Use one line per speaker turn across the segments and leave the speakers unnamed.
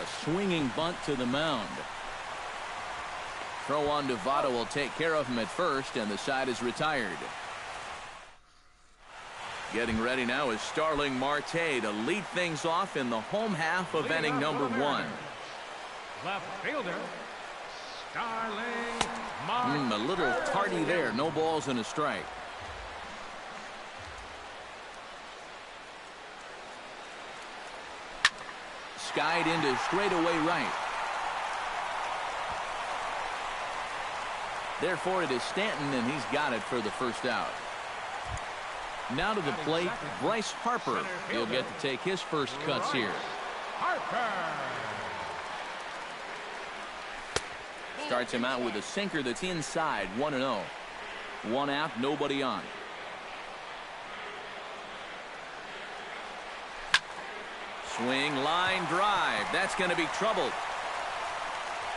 A swinging bunt to the mound. Throw on to Votto will take care of him at first, and the side is retired. Getting ready now is Starling Marte to lead things off in the home half of inning number 1.
Left fielder, Starling Marte.
A little tardy there. No balls and a strike. Skied into straightaway right. Therefore, it is Stanton, and he's got it for the first out. Now to the plate, Bryce Harper. He'll get to take his first cuts here. Starts him out with a sinker that's inside, 1-0. 1 out, nobody on. Swing, line drive. That's going to be trouble.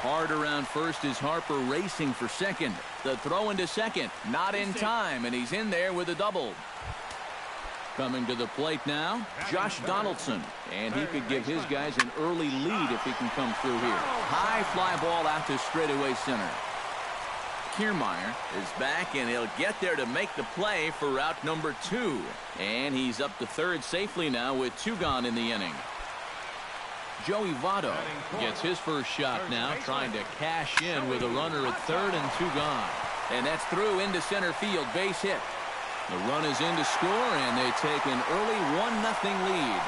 Hard around first is Harper racing for second. The throw into second, not in time, and he's in there with a double. Coming to the plate now, Josh Donaldson, and he could give his guys an early lead if he can come through here. High fly ball out to straightaway center. Kiermaier is back, and he'll get there to make the play for route number 2. And he's up to third safely now with 2 gone in the inning. Joey Votto gets his first shot now, trying to cash in with a runner at third and 2 gone. And that's through into center field, base hit. The run is in to score, and they take an early 1-0 lead.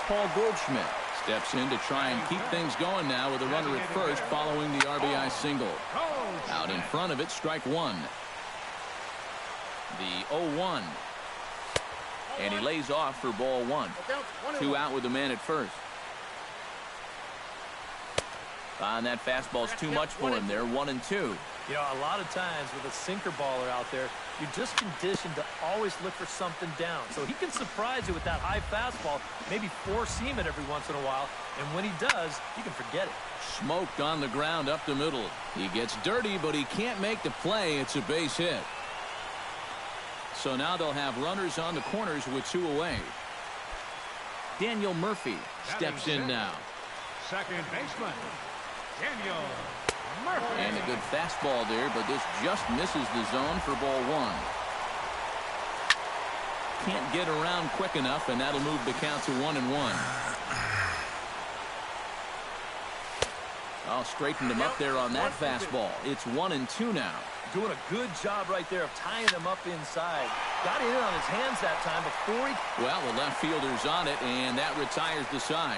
Paul Goldschmidt steps in to try and keep things going now with a runner at first following the RBI single. Out in front of it, strike 1. The 0-1. And he lays off for ball 1. 2 out with the man at first. And that fastball's too much for him there. 1-2.
You know, a lot of times with a sinker baller out there, you're just conditioned to always look for something down. So he can surprise you with that high fastball, maybe four seam it every once in a while. And when he does, you can forget it.
Smoked on the ground up the middle. He gets dirty, but he can't make the play. It's a base hit. So now they'll have runners on the corners with 2 away. Daniel Murphy steps in now.
Second baseman, Daniel Murphy.
And a good fastball there, but this just misses the zone for ball 1. Can't get around quick enough, and that'll move the count to 1-1. I'll straighten him up there on that fastball. It's 1-2 now.
Doing a good job right there of tying him up inside. Got it in on his hands that time before he...
Well, the left fielder's on it, and that retires the side.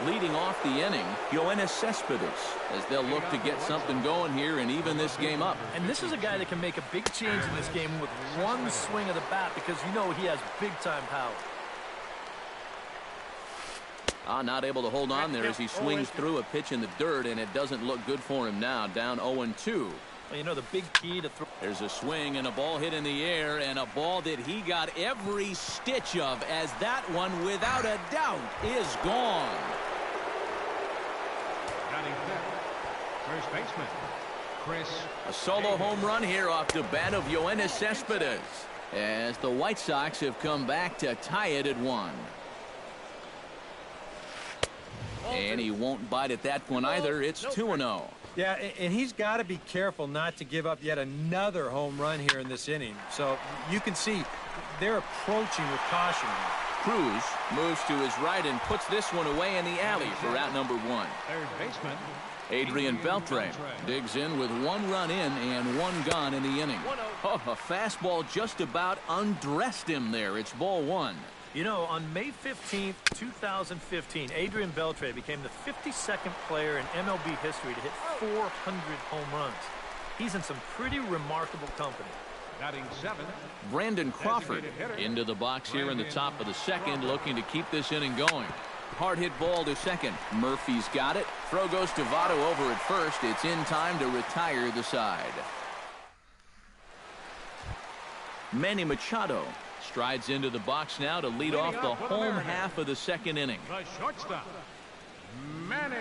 Leading off the inning, Yoenis Cespedes, as they'll look to get something going here and even this game up.
And this is a guy that can make a big change in this game with one swing of the bat, because you know he has big-time power.
Not able to hold on there as he swings through a pitch in the dirt, and it doesn't look good for him now. Down 0-2.
Well, you know, the big key to throw.
There's a swing and a ball hit in the air, and a ball that he got every stitch of, as that one, without a doubt, is gone.
Batting fifth, first baseman, Chris.
A solo home run here off the bat of Yoenis Cespedes, as the White Sox have come back to tie it at 1. And he won't bite at that one either. It's 2-0.
Yeah, and he's got to be careful not to give up yet another home run here in this inning. So you can see they're approaching with caution.
Cruz moves to his right and puts this one away in the alley for out number 1.
Third baseman,
Adrian Beltre digs in with 1 run in and 1 gone in the inning. Oh, a fastball just about undressed him there. It's ball 1.
You know, on May 15th, 2015, Adrian Beltre became the 52nd player in MLB history to hit 400 home runs. He's in some pretty remarkable company.
batting 7th.
Brandon Crawford into the box here in the top of the second, looking to keep this inning going. Hard hit ball to second. Murphy's got it. Throw goes to Votto over at first. It's in time to retire the side. Manny Machado strides into the box now to lead off the home half of the second inning.
The shortstop, Manny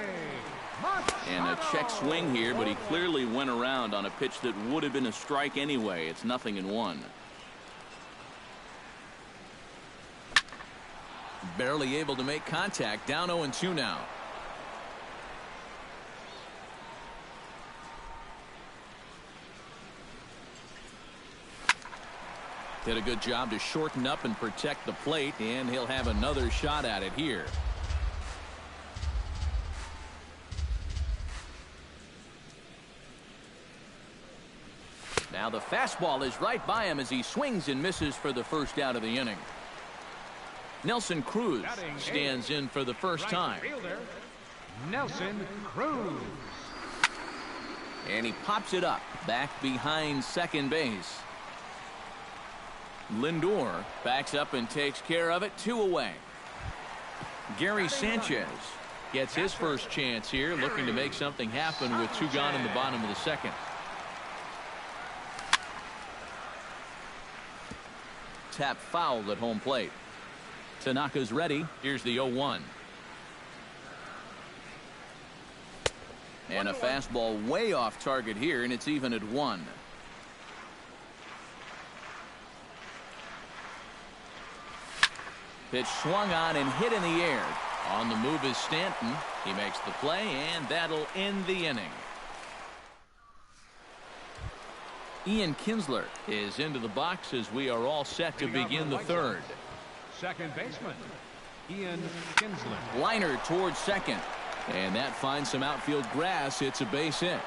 Machado.
And a check swing here, but he clearly went around on a pitch that would have been a strike anyway. It's 0-1. Barely able to make contact. Down 0-2 now. Did a good job to shorten up and protect the plate, and he'll have another shot at it here. Now the fastball is right by him as he swings and misses for the first out of the inning. Nelson Cruz stands in for the first time.
Fielder, Nelson Cruz.
And he pops it up back behind second base. Lindor backs up and takes care of it. 2 away. Gary Sanchez gets his first chance here, looking to make something happen with 2 gone in the bottom of the second. Tap fouled at home plate. Tanaka's ready. Here's the 0-1. And a fastball way off target here, and it's even at 1. Pitch swung on and hit in the air. On the move is Stanton. He makes the play, and that'll end the inning. Ian Kinsler is into the box as we are all set to begin the third.
Second baseman, Ian Kinsler.
Liner towards second. And that finds some outfield grass. It's a base hit.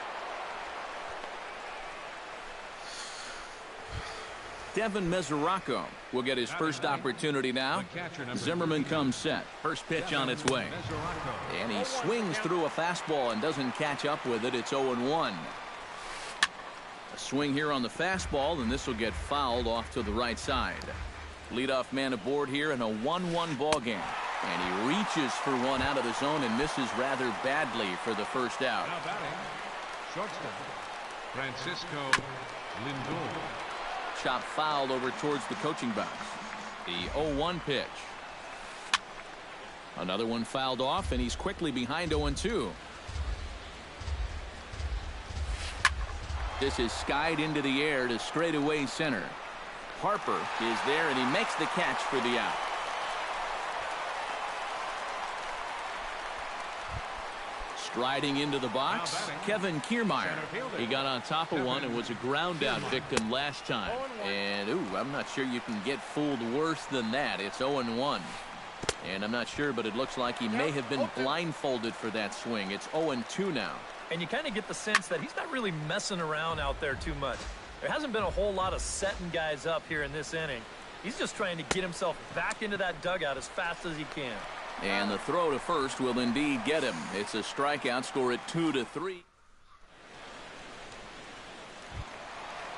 Devin Mesoraco will get his first opportunity now. Zimmerman comes set. First pitch on its way. And he swings through a fastball and doesn't catch up with it. It's 0-1. A swing here on the fastball, and this will get fouled off to the right side. Leadoff man aboard here in a 1-1 ball game. And he reaches for one out of the zone and misses rather badly for the first out.
Now batting, shortstop, Francisco Lindor.
Chop fouled over towards the coaching box. The 0-1 pitch. Another one fouled off, and he's quickly behind 0-2. This is skied into the air to straightaway center. Harper is there, and he makes the catch for the out. Striding into the box, Kevin Kiermaier. He got on top of one and was a ground out victim last time. And, I'm not sure you can get fooled worse than that. It's 0-1. And I'm not sure, but it looks like he may have been blindfolded for that swing. It's 0-2 now.
And you kind of get the sense that he's not really messing around out there too much. There hasn't been a whole lot of setting guys up here in this inning. He's just trying to get himself back into that dugout as fast as he can.
And the throw to first will indeed get him. It's a strikeout, score at 2-3.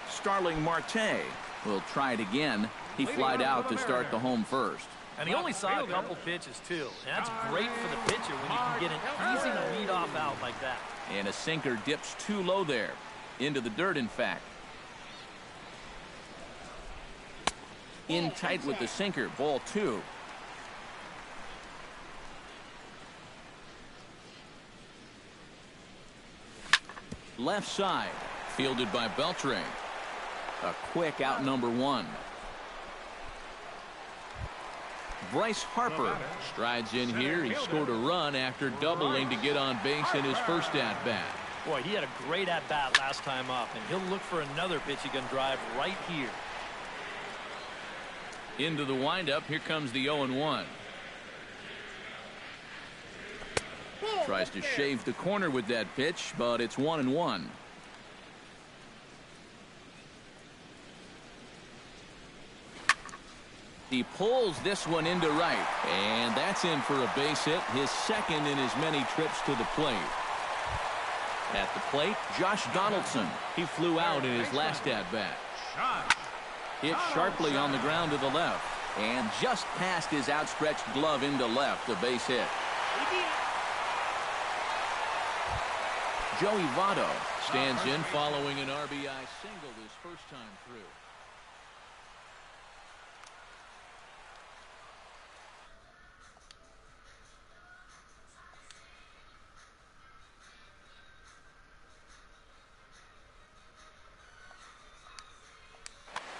Starling Marte will try it again. He flied out to start the home first.
And he only saw a couple pitches, too. And that's great for the pitcher when you can get an easy leadoff out like that.
And a sinker dips too low there. Into the dirt, in fact. In tight with the sinker. Ball 2. Left side. Fielded by Beltre. A quick out number 1. Bryce Harper strides in here. He scored a run after doubling to get on base in his first at-bat.
Boy, he had a great at-bat last time up, and he'll look for another pitch he can drive right here.
Into the windup. Here comes the 0-1. Tries to shave the corner with that pitch, but it's 1-1. He pulls this one into right, and that's in for a base hit, his second in as many trips to the plate. At the plate, Josh Donaldson. He flew out in his last at-bat. Hit sharply on the ground to the left, and just past his outstretched glove into left, a base hit. Joey Votto stands in following an RBI single his first time through.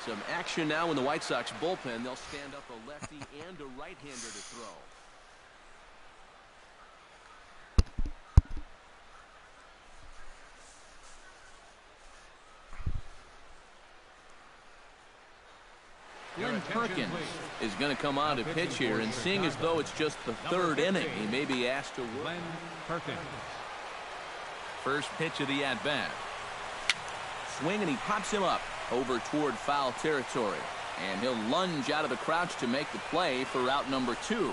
Some action now in the White Sox bullpen. They'll stand up a lefty and a right-hander to throw. Glenn Perkins is going to come on to pitch here, and seeing as though it's just the third inning, he may be asked to work.
Glenn Perkins.
First pitch of the at-bat. Swing, and he pops him up over toward foul territory. And he'll lunge out of the crouch to make the play for out number 2.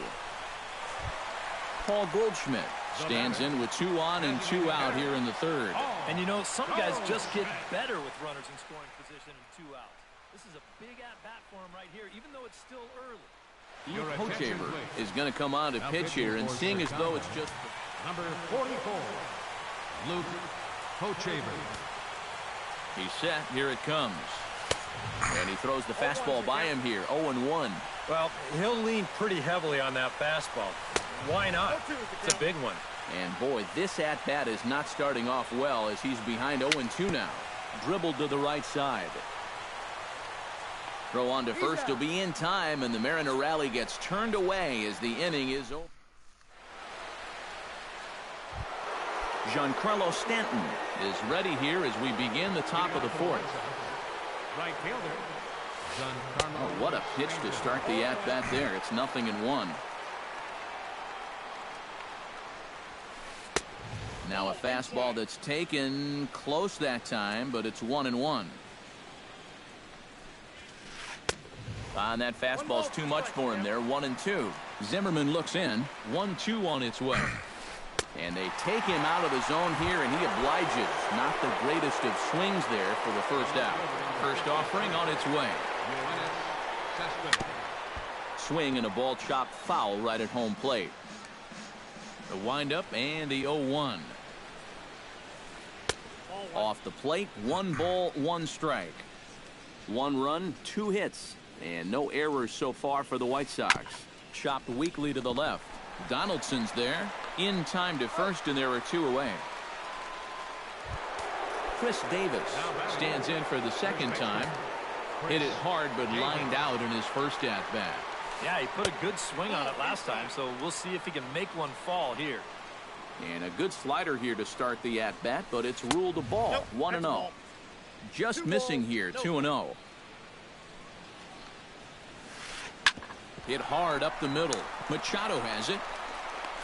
Paul Goldschmidt stands in with 2 on and 2 out here in the third.
And you know, some guys just get better with runners in scoring position and 2 outs. This is a big at-bat for him right here, even though it's still early.
Luke Hochaber is going to come on to pitch here, and seeing as though it's just
number 44, Luke Hochaber.
He's set. Here it comes. And he throws the fastball by him here. 0-1.
Well, he'll lean pretty heavily on that fastball. Why not? It's a big one.
And boy, this at-bat is not starting off well as he's behind 0-2 now. Dribbled to the right side. Throw on to first will be in time, and the Mariner rally gets turned away as the inning is over. Giancarlo Stanton is ready here as we begin the top of the fourth.
Right fielder.
Oh, what a pitch to start the at-bat there. It's 0-1. Now a fastball that's taken close that time, but it's 1-1. And that fastball's too much for him there. 1-2. Zimmerman looks in. 1-2 on its way. And they take him out of the zone here, and he obliges. Not the greatest of swings there for the first out. First offering on its way. Swing and a ball chopped foul right at home plate. The windup and the 0-1. Off the plate, 1 ball, 1 strike. 1 run, 2 hits. And no errors so far for the White Sox. Chopped weakly to the left. Donaldson's there. In time to first, and there are 2 away. Chris Davis stands in for the second time. Hit it hard, but lined out in his first at-bat.
Yeah, he put a good swing on it last time, so we'll see if he can make one fall here.
And a good slider here to start the at-bat, but it's ruled a ball. 1-0. Just missing here, 2-0. Hit hard up the middle. Machado has it.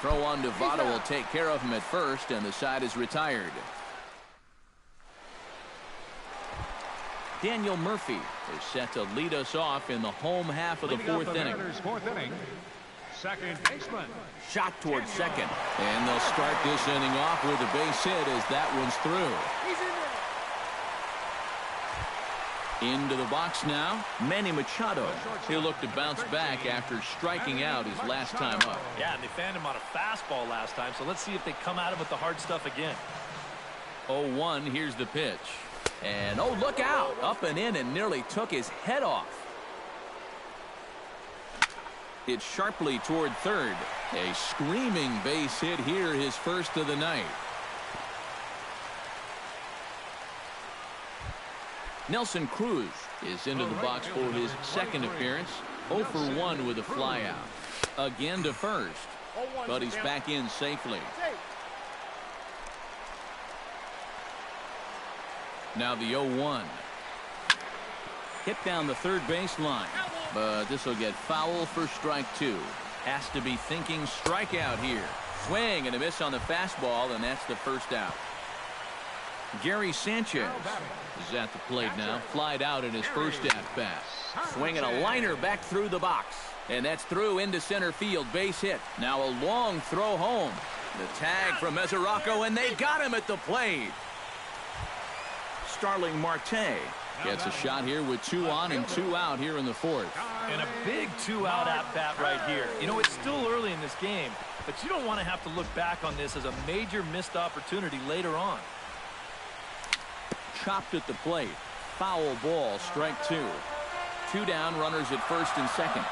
Throw on to Votto will take care of him at first, and the side is retired. Daniel Murphy is set to lead us off in the home half of the fourth inning.
Second baseman.
Shot towards second. And they'll start this inning off with a base hit as that one's through. Into the box now, Manny Machado. He'll look to bounce back after striking out his last time up.
Yeah, and they fanned him on a fastball last time, so let's see if they come at him with the hard stuff again.
0-1, here's the pitch. And, oh, look out. Up and in and nearly took his head off. Hit sharply toward third. A screaming base hit here, his first of the night. Nelson Cruz is into the box for his second appearance. 0 for 1 with a flyout. Again to first, but he's back in safely. Now the 0-1. Hit down the third baseline, but this will get foul for strike 2. Has to be thinking strikeout here. Swing and a miss on the fastball, and that's the first out. Gary Sanchez is at the plate now. Flied out in his first at-bat. Swinging a liner back through the box. And that's through into center field. Base hit. Now a long throw home. The tag from Mesoraco, and they got him at the plate. Starling Marte gets a shot here with 2 on and 2 out here in the fourth.
And a big 2-out at-bat right here. You know, it's still early in this game, but you don't want to have to look back on this as a major missed opportunity later on.
Chopped at the plate. Foul ball, strike 2. 2 down, runners at first and second.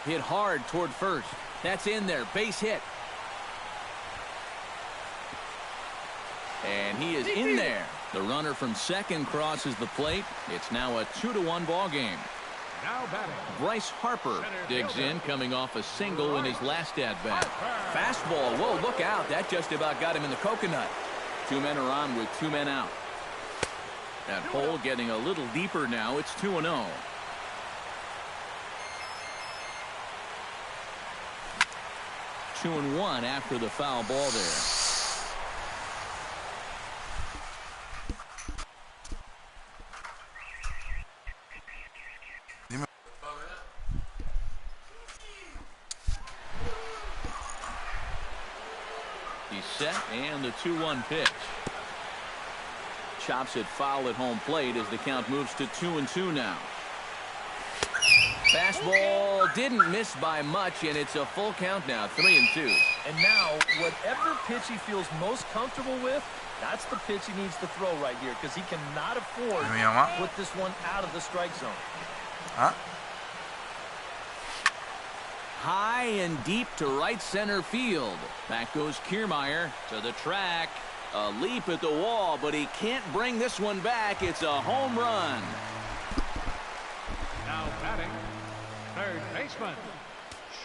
Hit hard toward first. That's in there, base hit. And he is in there. The runner from second crosses the plate. It's now a 2-1 ball game.
Now batting.
Bryce Harper digs in, coming off a single in his last at-bat. Fastball. Whoa, look out. That just about got him in the coconut. 2 men are on with 2 men out. That hole getting a little deeper now. It's 2-0. Two and one after the foul ball there. He's set, and the 2-1 pitch. Chops it foul at home plate as the count moves to 2-2 now. Fastball didn't miss by much, and it's a full count now, 3-2.
And now, whatever pitch he feels most comfortable with, that's the pitch he needs to throw right here, because he cannot afford to put this one out of the strike zone.
High and deep to right center field. Back goes Kiermaier to the track. A leap at the wall, but he can't bring this one back. It's a home run.
Now batting. Third baseman.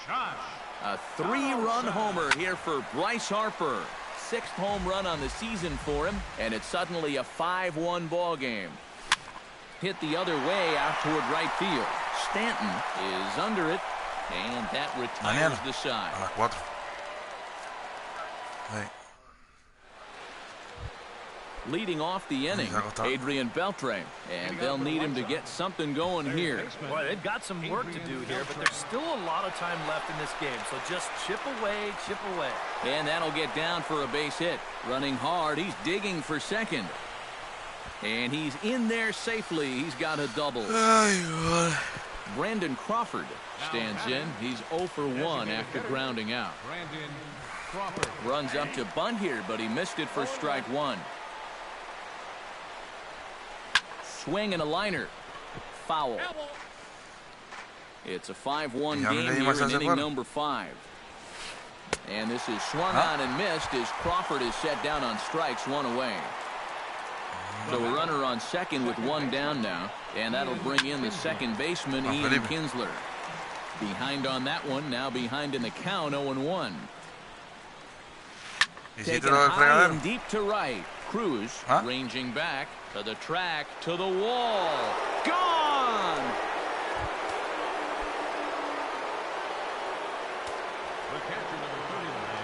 Josh.
A 3-run homer here for Bryce Harper. 6th home run on the season for him, and it's suddenly a 5-1 ball game. Hit the other way out toward right field. Stanton is under it, and that retires the side.
A las 4. Hey.
Leading off the inning, Adrian Beltre, and they'll need him to get something going here.
Well, they've got some work to do here, but there's still a lot of time left in this game, so just chip away, chip away.
And that'll get down for a base hit. Running hard, he's digging for second. And he's in there safely. He's got a double. Brandon Crawford stands in. He's 0 for 1 after grounding out.
Brandon Crawford.
Runs up to bunt here, but he missed it for strike 1. Swing and a liner. Foul. It's a 5-1 game here in inning number 5. And this is swung on and missed as Crawford is set down on strikes, 1 away. So a runner on second with 1 down now, and that'll bring in the second baseman, Ian Kinsler. Behind on that one, now behind in the count, 0-1. Taken high and deep to right. Cruz ranging back to the track, to the wall. Gone!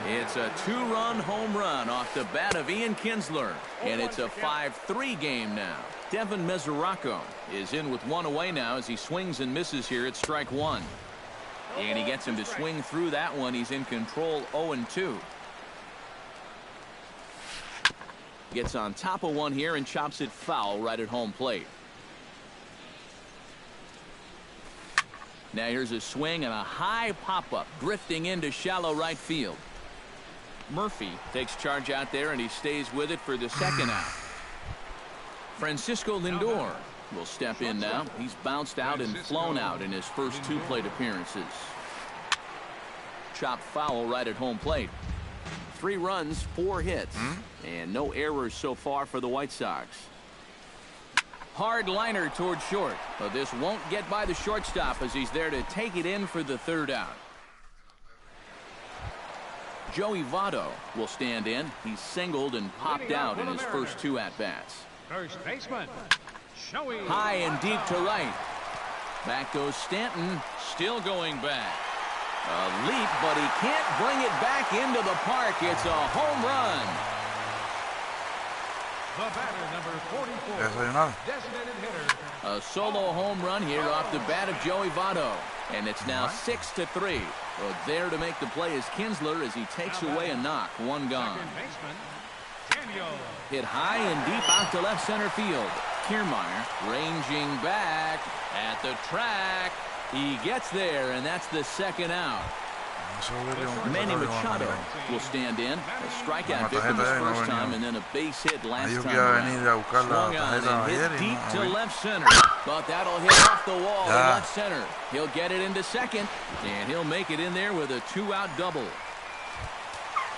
It's a 2-run home run off the bat of Ian Kinsler, and it's a 5-3 game now. Devin Mesoraco is in with 1 away now as he swings and misses here at strike 1. And he gets him to swing through that one. He's in control, 0-2. Gets on top of one here and chops it foul right at home plate. Now here's a swing and a high pop-up drifting into shallow right field. Murphy takes charge out there, and he stays with it for the second out. Francisco Lindor will step in now. He's bounced out and flown out in his first 2 plate appearances. Chopped foul right at home plate. 3 runs, 4 hits, and no errors so far for the White Sox. Hard liner toward short, but this won't get by the shortstop as he's there to take it in for the 3rd out. Joey Votto will stand in. He's singled and popped out in his first 2 at-bats.
First baseman. Joey.
High and deep to right. Back goes Stanton, still going back. A leap, but he can't bring it back into the park. It's a home run.
The batter, number 44. Designated hitter.
A solo home run here off the bat of Joey Votto. And it's now 6-3. Well, there to make the play is Kinsler as he takes away a knock. 1 gone. Hit high and deep out to left center field. Kiermaier ranging back at the track. He gets there, and that's the 2nd out. Manny Machado will stand in. A strikeout victim his first time, and then a base hit last time around. Swung on and hit deep to left center. But that'll hit off the wall in left center. He'll get it into second, and he'll make it in there with a 2-out double.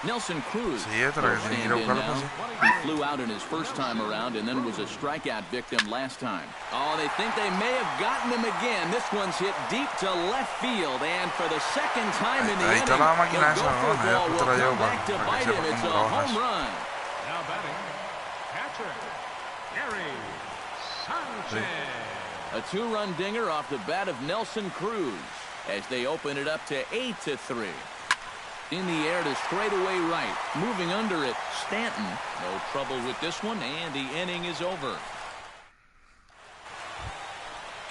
Nelson Cruz
Sí, esta es la que tiene que ir a buscarlo fácil.
He flew out in his first time around and then was a strikeout victim last time. Oh, they think they may have gotten him again. This one's hit deep to left field, and for the second time in the
Ahí
inning,
está la máquina
the
esa,
gopher
¿no?
ball will
Te la llevo
come back to
para que
bite
sepa
him. It's
cómo
a
trabajas.
home run.
Now batting, catcher, Gary Sanchez.
A two-run dinger off the bat of Nelson Cruz as they open it up to 8-3. In the air to straightaway right. Moving under it, Stanton. No trouble with this one, and the inning is over.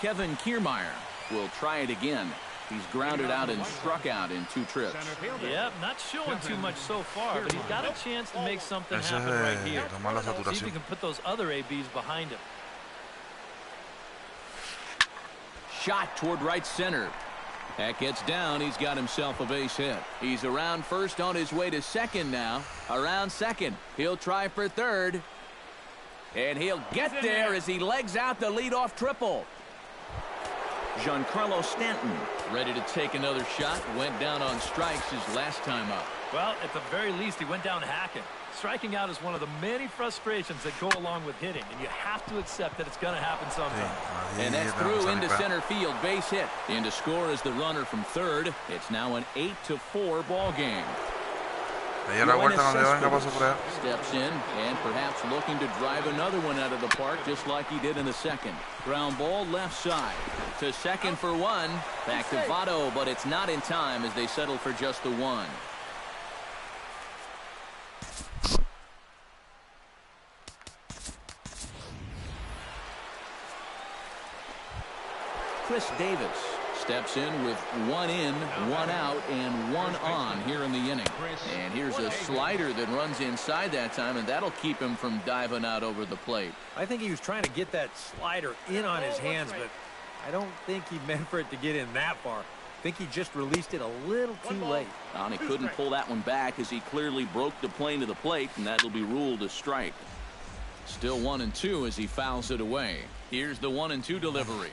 Kevin Kiermaier will try it again. He's grounded out and struck out in 2 trips.
Yep, not showing too much so far, but he's got a chance to make something happen right here.
Tomar la
See if he
saturación.
can put those other ABs behind him.
Shot toward right center. That gets down. He's got himself a base hit. He's around first, on his way to second now. Around second. He'll try for third. And he'll get there as he legs out the leadoff triple. Giancarlo Stanton ready to take another shot. Went down on strikes his last time up.
Well, at the very least, he went down hacking. Striking out is one of the many frustrations that go along with hitting, and you have to accept that it's going to happen sometime.
And that's through into center field. Base hit. In to score is the runner from third. It's now an 8-4 ball game.
Ahí a la vuelta cuando yo venga paso por allá.
Steps in and perhaps looking to drive another one out of the park just like he did in the second. Ground ball left side. To second for one. Back to Votto, but it's not in time as they settle for just the one. Chris Davis steps in with 1 in, 1 out, and 1 on here in the inning. And here's a slider that runs inside that time, and that'll keep him from diving out over the plate.
I think he was trying to get that slider in on his hands, but I don't think he meant for it to get in that far. I think he just released it a little too late.
And he couldn't pull that one back as he clearly broke the plane to the plate, and that'll be ruled a strike. Still 1-2 as he fouls it away. Here's the 1-2 delivery.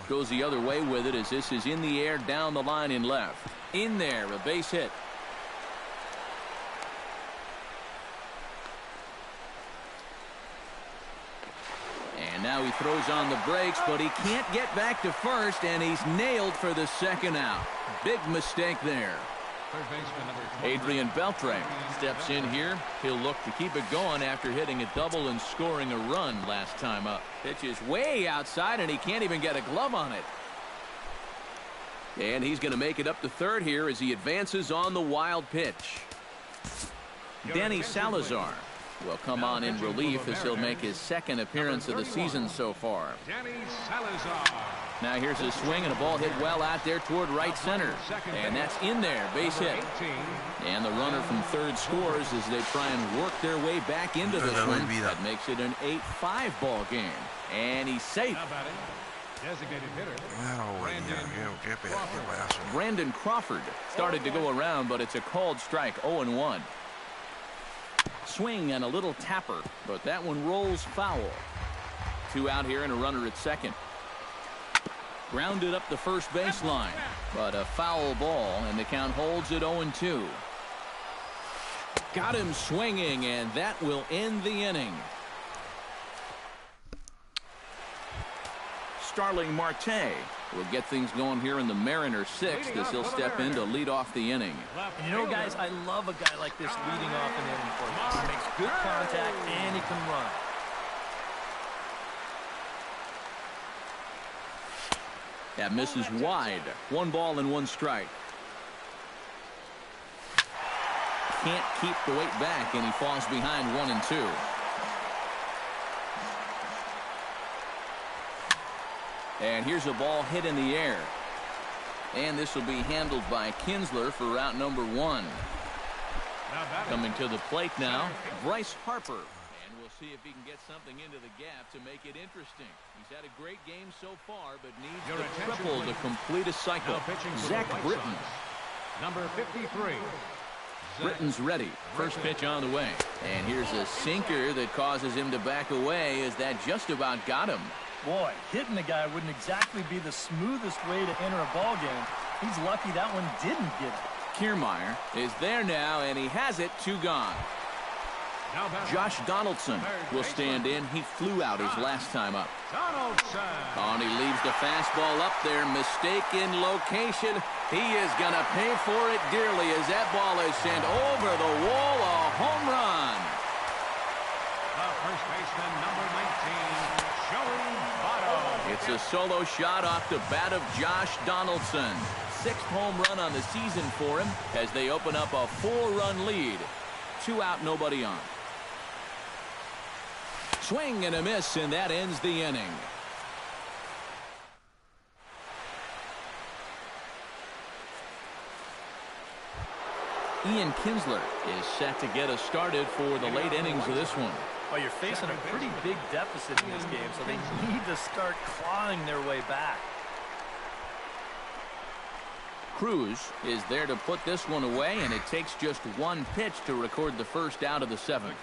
Goes the other way with it as this is in the air down the line in left. In there, a base hit. And now he throws on the brakes, but he can't get back to first, and he's nailed for the second out. Big mistake there. Adrian Beltre steps in here. He'll look to keep it going after hitting a double and scoring a run last time up. Pitch is way outside, and he can't even get a glove on it. And he's going to make it up to third here as he advances on the wild pitch. Danny Salazar will come on in relief as he'll make his second appearance of the season so far.
Danny Salazar.
Now here's a swing and a ball hit well out there toward right center. And that's in there. Base hit. And the runner from third scores as they try and work their way back into this one. That makes it an 8-5 ball game. And he's safe.
Designated hitter.
Brandon Crawford started to go around, but it's a called strike. 0-1. Swing and a little tapper, but that one rolls foul. 2 out here and a runner at second. Grounded up the first baseline, but a foul ball, and the count holds at 0-2. Got him swinging, and that will end the inning. Starling Marte will get things going here in the Mariners' 6th as he'll step in to lead off the inning.
And you know, guys, I love a guy like this leading off an inning for you. He makes good contact, and he can run.
That misses wide. 1 ball and 1 strike. Can't keep the weight back, and he falls behind 1-2. And here's a ball hit in the air. And this will be handled by Kinsler for route number 1. Coming to the plate now, Bryce Harper. And we'll see if he can get something into the gap to make it interesting. He's had a great game so far, but needs the triple to complete a cycle. Zach Britton.
Number 53.
Britton's ready. First pitch on the way. And here's a sinker that causes him to back away as that just about got him.
Boy, hitting the guy wouldn't exactly be the smoothest way to enter a ball game. He's lucky that one didn't get him.
Kiermaier is there now, and he has it. 2 gone.
Now back.
Josh Donaldson will stand in. He flew out his last time up.
Donaldson.
Oh, and he leaves the fastball up there. Mistaken location. He is going to pay for it dearly as that ball is sent over the wall. A home run.
The first baseman, number 19, Joey Votto.
It's a solo shot off the bat of Josh Donaldson. 6th home run on the season for him as they open up a 4-run lead. 2 out, nobody on. Swing and a miss, and that ends the inning. Ian Kinsler is set to get us started for the late innings of this one.
Well, you're facing a pretty big deficit in this game, so they need to start clawing their way back.
Cruz is there to put this one away, and it takes just 1 pitch to record the first out of the 7th.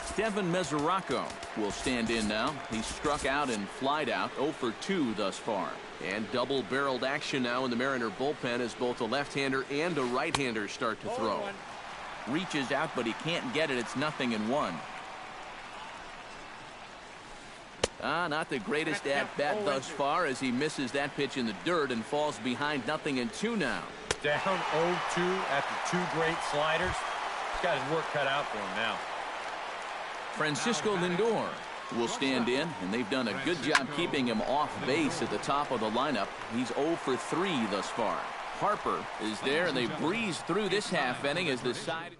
Steven Mesoraco will stand in now. He's struck out and flied out, 0 for 2 thus far. And double-barreled action now in the Mariner bullpen as both a left-hander and a right-hander start to throw. Reaches out, but he can't get it. It's 0-1. Not the greatest at-bat thus far as he misses that pitch in the dirt and falls behind 0-2 now.
Down 0-2 after 2 great sliders. He's got his work cut out for him now.
Francisco Lindor will stand in, and they've done a good job keeping him off base at the top of the lineup. He's 0 for 3 thus far. Harper is there, and they breeze through this half inning as the side.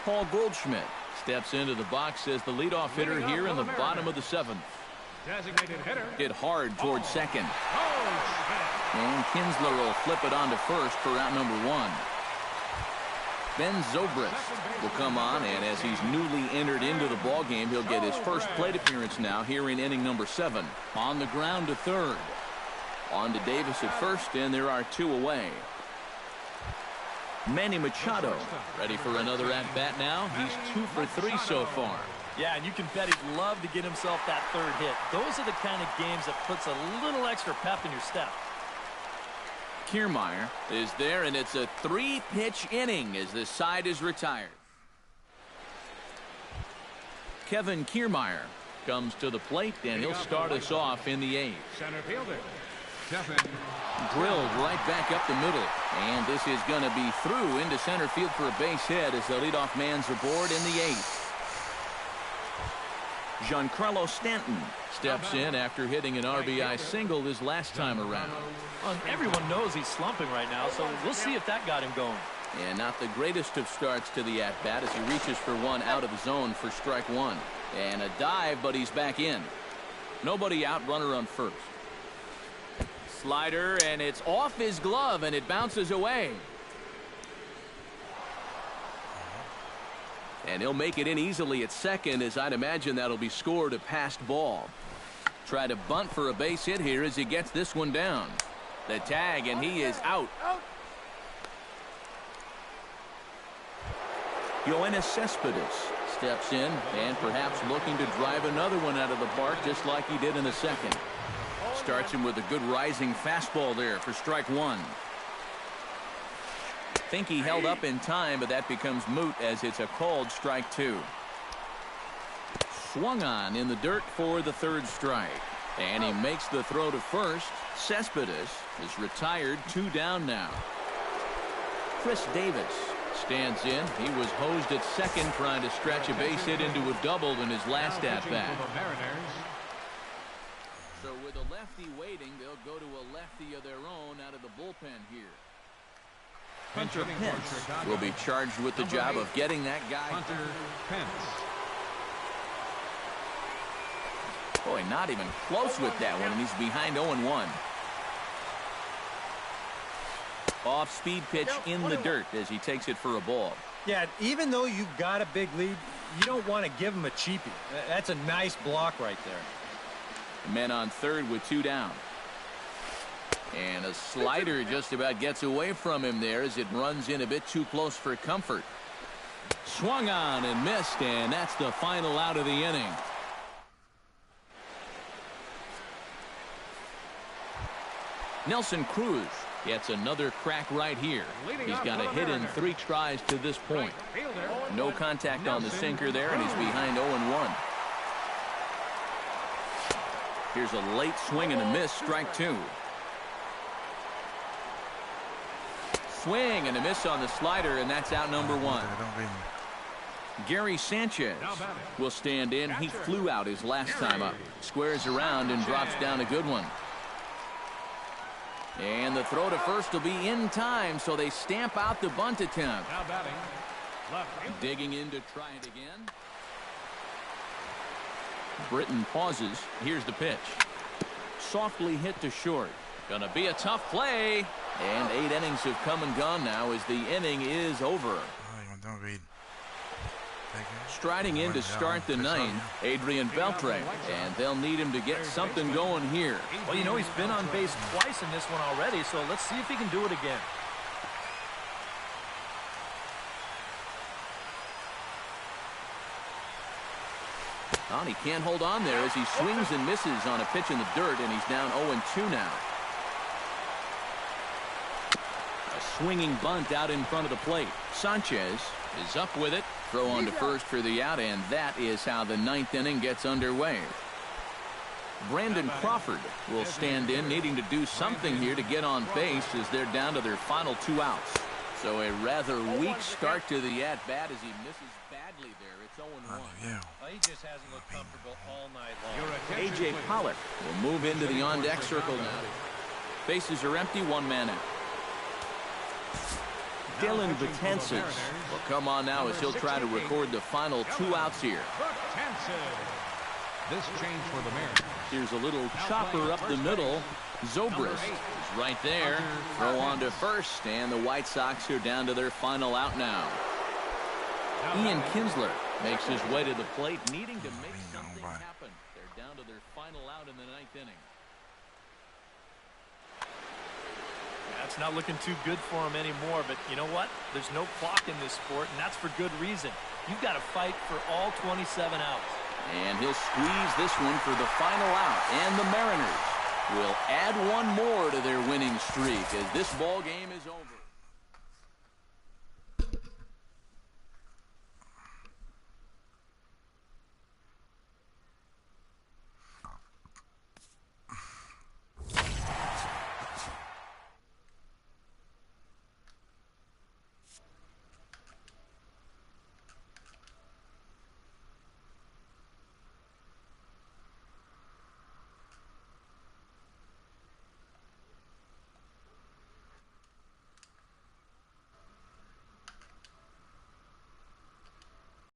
Paul Goldschmidt steps into the box as the leadoff hitter here in the bottom of the 7th.
Designated hitter.
Hit hard towards second.
Goldschmidt.
And Kinsler will flip it on to first for out number 1. Ben Zobrist will come on, and as he's newly entered into the ballgame, he'll get his first plate appearance now here in inning number 7. On the ground to third. On to Davis at first, and there are 2 away. Manny Machado ready for another at-bat now. He's 2 for 3 so far.
Yeah, and you can bet he'd love to get himself that 3rd hit. Those are the kind of games that puts a little extra pep in your step.
Kiermaier is there, and it's a 3-pitch inning as this side is retired. Kevin Kiermaier comes to the plate, and he'll start us off in the 8th.
Center fielder. Kevin.
Drilled right back up the middle, and this is going to be through into center field for a base hit as the leadoff man's aboard in the 8th. Giancarlo Stanton steps in after hitting an RBI single his last time around.
Well, everyone knows he's slumping right now, so we'll see if that got him going.
And not the greatest of starts to the at-bat as he reaches for one out of the zone for strike 1. And a dive, but he's back in. Nobody out, runner on first. Slider, and it's off his glove, and it bounces away. And he'll make it in easily at second, as I'd imagine that'll be scored a passed ball. Try to bunt for a base hit here as he gets this one down. The tag, and he is out. Yoenis Cespedes steps in and perhaps looking to drive another one out of the park just like he did in the second. Starts him with a good rising fastball there for strike 1. Think he held up in time, but that becomes moot as it's a called strike 2. Swung on in the dirt for the 3rd strike. And he makes the throw to first. Cespedes is retired, 2 down now. Chris Davis stands in. He was hosed at second trying to stretch a base hit into a double in his last at-bat. So with a lefty waiting, they'll go to a lefty of their own out of the bullpen here. Hunter Pence will be charged with the job of getting that guy.
Hunter Pence.
Boy, not even close with that one, and he's behind 0-1. Off-speed pitch in the dirt as he takes it for a ball.
Yeah, even though you've got a big lead, you don't want to give him a cheapie. That's a nice block right there.
Men on third with 2 down. And a slider just about gets away from him there as it runs in a bit too close for comfort. Swung on and missed, and that's the final out of the inning. Nelson Cruz Gets another crack right here. He's got a hit in 3 tries to this point. No contact on the sinker there, and he's behind 0-1. Here's a late swing and a miss, strike 2. Swing and a miss on the slider, and that's out number 1. Gary Sanchez will stand in. He flew out his last time up. Squares around and drops down a good one. And the throw to first will be in time, so they stamp out the bunt attempt. Digging in to try it again. Britton pauses. Here's the pitch. Softly hit to short. Gonna be a tough play. And 8 innings have come and gone now as the inning is over. Striding in to start the 9th, Adrian Beltre, and they'll need him to get something going here.
Well, you know, he's been on base twice in this one already, so let's see if he can do it again.
Well, he can't hold on there as he swings and misses on a pitch in the dirt, and he's down 0-2 now. A swinging bunt out in front of the plate. Sanchez is up with it. Throw on to first for the out, and that is how the 9th inning gets underway. Brandon Crawford will stand in, needing to do something here to get on base as they're down to their final 2 outs. So a rather weak start to the at-bat as he misses badly there. It's 0-1.
He just hasn't looked comfortable all night long.
A.J. Pollock will move into the on-deck circle now. Bases are empty, 1 man out. Dylan Betances will come on now as he'll try to record the final 2 outs here.
This change for the Mariners.
Here's a little chopper up the middle. Zobrist is right there. Throw on to first, and the White Sox are down to their final out now. Ian Kinsler makes his way to the plate, needing to make something happen. They're down to their final out in the 9th inning.
It's not looking too good for him anymore, but you know what? There's no clock in this sport, and that's for good reason. You've got to fight for all 27 outs.
And he'll squeeze this one for the final out, and the Mariners will add 1 more to their winning streak as this ball game is over.